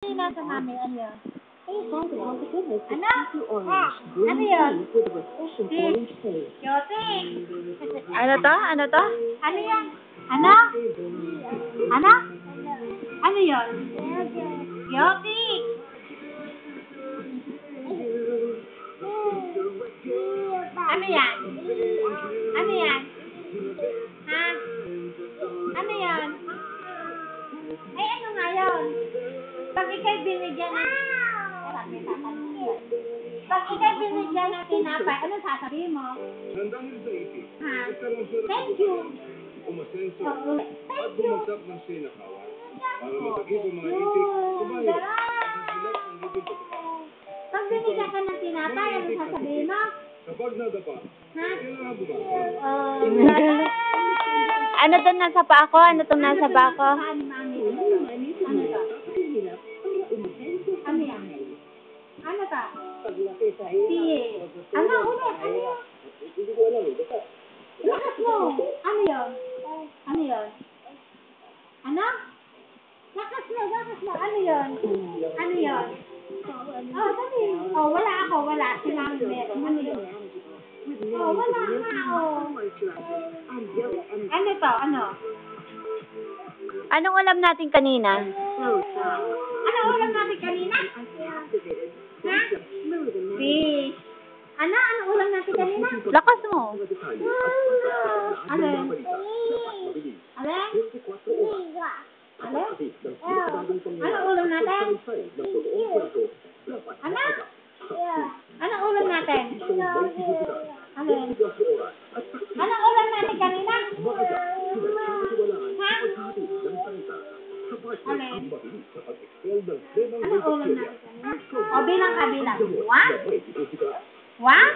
Nasa mami, ano yun? Ano? Ano Ano yun? Yote! Ano to? Ano to? Ano yan? Ano? Ano? Ano yun? Yote! Ano yan? Ano yan? Ha? Ano yan? Ay, ano nga yun? Pag ikay binigyan ng... Pag ikay binigyan ng tinapay, ano sasabihin mo? Handang sa isip, Ha? nagkaroon siya ng Thank you. umasenso Oo. at Thank you. bumagsak ng sinakawan para matagip ang mga itik kumayo at nagbilat ng libing pagkakataon. Pag binigyan ka ng tinapay, ano sasabihin mo? Kapag nadapa, Ha? kailangan bumangon. Oh, Ano to nasa pa ako? Ano tong nasa pa ako? Ano, mami? Ano to? Ano yan? Ano to? Si... Ano ulit? Ano yun? Hindi ko alam, basta. Lakas mo! Ano yun? Ano yun? Ano? Lakas mo! Ano yun? Ano yun? Oh, dali. Oh, wala ako. Wala. Silang meron. Ano yun? Oh, wala nga. Oh. Ano to? Ano? Anong ulam natin kanina? Ano ulam natin kanina? Ha? Fish. Ano? Ano ulam natin kanina? Lakas mo. Ano yun? Alin? Alin? Ano ulam natin? Ano? Ano ulam natin? Ano yun? Ano ulam natin kanina? Ha? Alin? Ano ulam natin kanina? O bilang ka bilang. One? One?